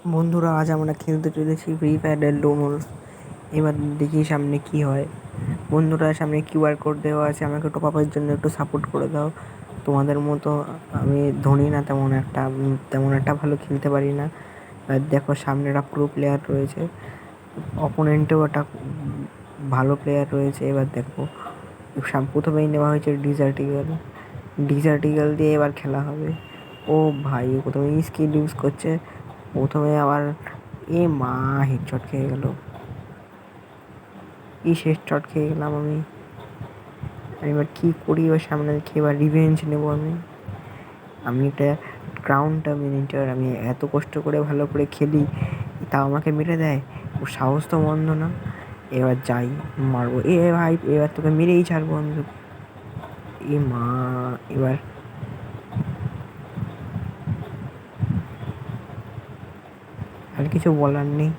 বন্ধুরা, আজ আমরা খেলতে চলেছি ফ্রি ফায়ারের ডোমোস। এবার দেখি সামনে কি হয়। বন্ধুরা, সামনে কিউআর কোড দেওয়া আছে, আমাকে টপ আপের জন্য একটু সাপোর্ট করে দাও। তোমাদের মতো আমি ধনী না, তেমন একটা ভালো খেলতে পারি না। আর দেখো, সামনে একটা প্রো প্লেয়ার রয়েছে, অপোনেন্টেও একটা ভালো প্লেয়ার রয়েছে। এবার দেখো, প্রথমেই নেওয়া হয়েছে ডিজার্ট ইগল দিয়ে এবার খেলা হবে। ও ভাই, প্রথমে স্কিল ইউজ করছে, প্রথমে আবার মা হেডশট খেয়ে গেল। হেডশট খেয়ে গেলাম আমি। এবার কি করি, ওর সামনে দেখি এবার রিভেঞ্জ নেবো আমি একটা ক্রাউন টার্মিনেটর, আমি এত কষ্ট করে ভালো করে খেলি, তাও আমাকে মেরে দেয়। ও সাহস তো মন্দ না। এবার যাই, মারবো। ভাই, এবার তোকে মেরেই ছাড়বো আমি। মা, এবার আর কিছু বলার নেই।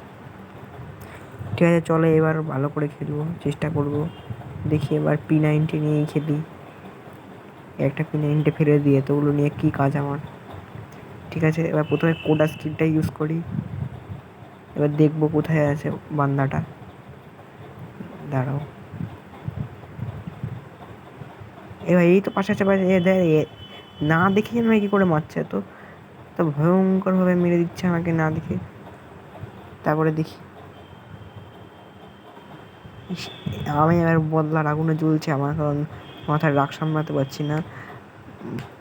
ঠিক আছে, চলো এবার ভালো করে খেলবো, চেষ্টা করব। দেখি এবার P90 নিয়েই খেলি। একটা P90 ফেলে দিয়ে তোগুলো নিয়ে কী কাজ আমার। ঠিক আছে, এবার প্রথমে কোডা স্কিলটা ইউজ করি। এবার দেখবো কোথায় আছে বান্দাটা। দাঁড়াও, এবার এই তো পাশে আছে। না দেখে আমাকে কী করে মারছে, তো তো ভয়ঙ্করভাবে মেরে দিচ্ছে আমাকে না দেখে। তারপরে দেখি, আমি এবার বদলার আগুনে জ্বলছে আমার, কারণ মাথায় রাগ সামলাতে পারছি না।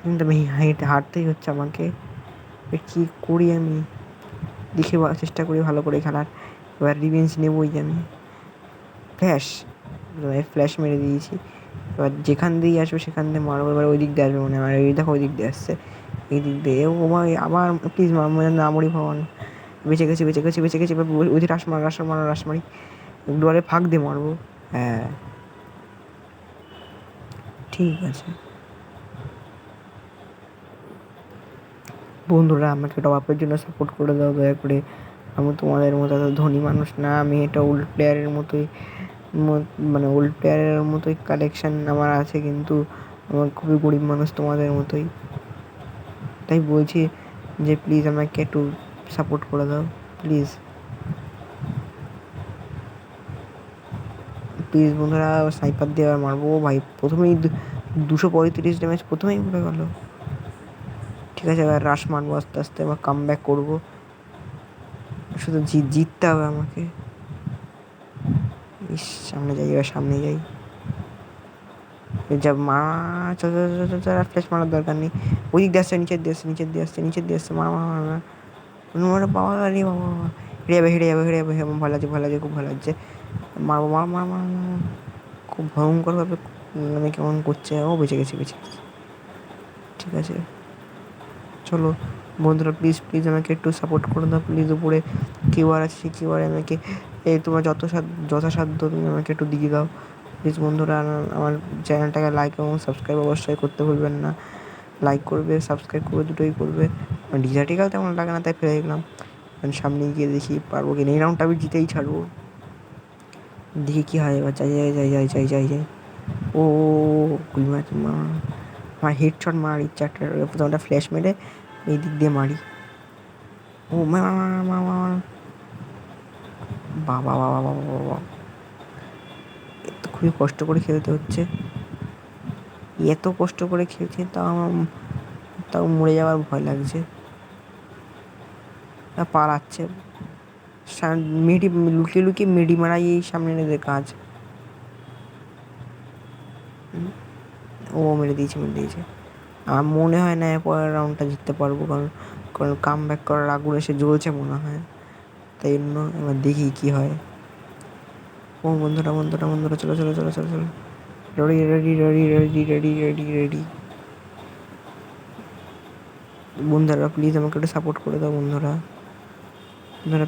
কিন্তু আমি হারতেই হচ্ছে আমাকে। কী করি আমি, দেখে চেষ্টা করি ভালো করে খেলার। এবার রিভেঞ্জ নেবই আমি। ফ্ল্যাশ মেরে দিয়েছি। এবার যেখান দিয়েই আসবে সেখান দিয়ে মারবো। এবার ওই দিক দিয়ে আসবে মনে হয়, ওই দেখো ওই দিক দিয়ে আসছে, এই দিক দিয়ে। ও আমার, আবার প্লিজ না মরি ভগবান। বেঁচে গেছি। এবার ওই দিকে রাশ মারি। দুয়ারে ফাঁক দিয়ে মারবো। হ্যাঁ, ঠিক আছে। বন্ধুরা, আমাকে টপ আপের জন্য সাপোর্ট করে দাও দয়া করে। আমি তোমাদের মতো এত ধনী মানুষ না, আমি এটা ওল্ড প্লেয়ারের মতোই, মানে ওল্ড প্লেয়ারের মতোই কালেকশান আমার আছে, কিন্তু আমার খুবই গরিব মানুষ তোমাদের মতোই। তাই বলছি যে প্লিজ আমাকে একটু সাপোর্ট করে দাও, প্লিজ প্লিজ। বন্ধুরা, স্নাইপার দিয়ে আবার মারবো। ভাই, প্রথমেই 235 ড্যামেজ প্রথমেই পড়ে গেল। ঠিক আছে, এবার রাশ মারবো আস্তে আস্তে, এবার কাম ব্যাক করবো। শুধু জিততে হবে আমাকে। সামনে যাই, এবার সামনে যাই। যা মা, ফ্ল্যাশ মারার দরকার নেই। ওই দিক দিয়ে আসছে, নিচের দিয়ে আসছে। বাবা রে বাবা, হেরে যাবে। ভালো লাগছে, খুব ভালো লাগছে। মারবো, মার। খুব ভয়ঙ্করভাবে মানে কেমন করছে। ও বেঁচে গেছি। ঠিক আছে, চলো বন্ধুরা, প্লিজ আমাকে একটু সাপোর্ট করে দাও প্লিজ। উপরে কিউআর আছে, সেই কিউআরে আমাকে তোমার যথাসাধ্য তুমি আমাকে একটু দিয়ে দাও প্লিজ। বন্ধুরা, আমার চ্যানেলটাকে লাইক এবং সাবস্ক্রাইব অবশ্যই করতে ভুলবেন না। লাইক করবে, সাবস্ক্রাইব করবে, দুটোই করবে। ডিজার্টিকাল তেমন লাগে না, তাই ফেলে দিলাম। সামনে গিয়ে দেখি পারবো কিনা। এই রাউন্ডটা আমি জিতেই ছাড়বো। দেখি কী হয় এবার। যাই। ও কুড়ি মার, আমার হেডশট মারার ইচ্ছা একটা। প্রথমটা ফ্ল্যাশ মেরে এই দিক দিয়ে মারি। ও বাবা, তো খুবই কষ্ট করে খেলতে হচ্ছে। এত কষ্ট করে খেলছি, তাও মরে যাওয়ার ভয় লাগছে। পালাচ্ছে, লুকিয়ে মেডি মারাই এই সামনে এদের কাজ। ও মেরে দিয়েছে। আমার মনে হয় না পরের রাউন্ডটা জিততে পারবো, কারণ কাম ব্যাক করার আগুন এসে জ্বলছে মনে হয়। তাই জন্য এবার দেখি কী হয়। ও বন্ধুরা, চলো। রেডি। বন্ধুরা, প্লিজ আমাকে একটু সাপোর্ট করে দাও। বন্ধুরা,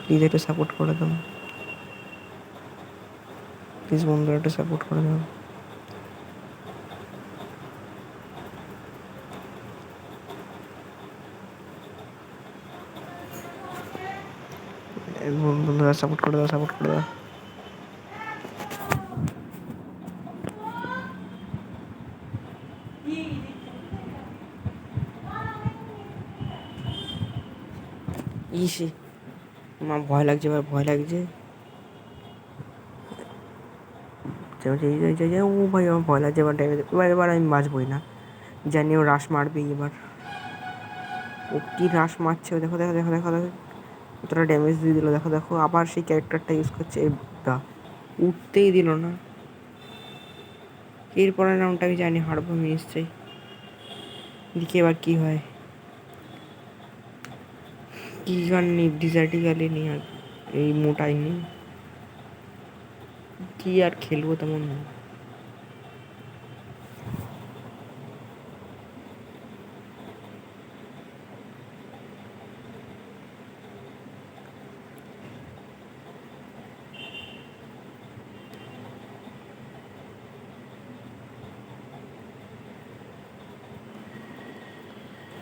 প্লিজ একটু সাপোর্ট করে দাও। প্লিজ বন্ধুরা, একটু সাপোর্ট করে দাও। বন্ধুরা, সাপোর্ট করে দাও। ইসে মা ভয় লাগছে, এবার ভয় লাগছে। ও ভাই আমার ভয় লাগছে, এবার ড্যামেজ, এবার আমি বাঁচবই না, জানি ও রাশ মারবেই এবার। ও কি রাশ মারছে, দেখো দেখো দেখো দেখো দেখো কতটা ড্যামেজ দিয়ে দিল, দেখো দেখো আবার সেই ক্যারেক্টারটা ইউজ করছে, উঠতেই দিল না। এরপরের রাউন্ডটা আমি জানি হারবো আমি নিশ্চয়ই, দেখি এবার কী হয়। কী গান নি, ডিজার্টিক্যালি নি, আর এই মোটাই নি, কি আর খেলবো তেমন।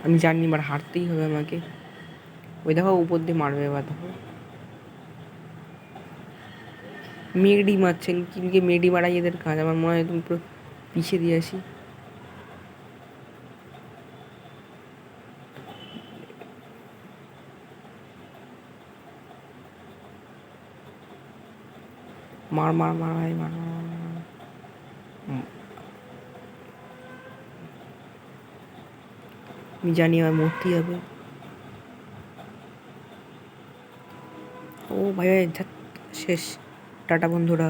আমি জানি এবার হারতেই হবে আমাকে। ওই দেখো উপর দিয়ে মারবে এবার, দেখো মেডি মারছেন, কিনকে মেডি মারাই এদের কাজ। আমার মনে হয় তুমি পুরো পিছিয়ে দিয়ে আসি। মার মার মার ভাই, মার মার মার মার। আমি জানি আমার মরতেই হবে। ও ভাই ভাই শেষ, টাটা বন্ধুরা।